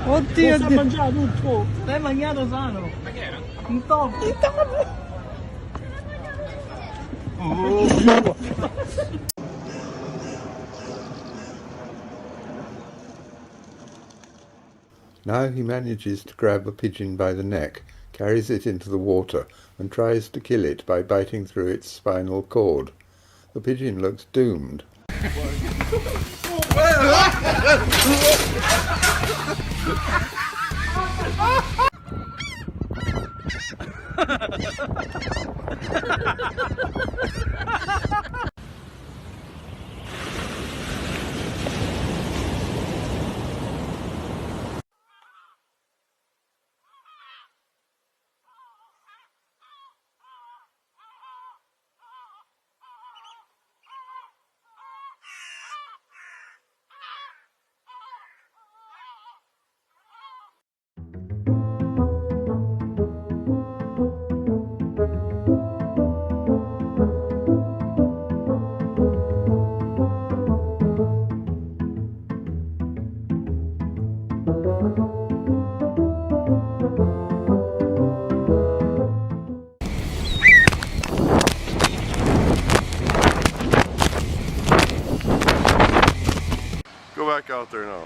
Oddio, Sta oddio. mangiando tutto. L'hai mangiato sano. Ma che era? Un topo. Now he manages to grab a pigeon by the neck, carries it into the water, and tries to kill it by biting through its spinal cord. The pigeon looks doomed. Go back out there now.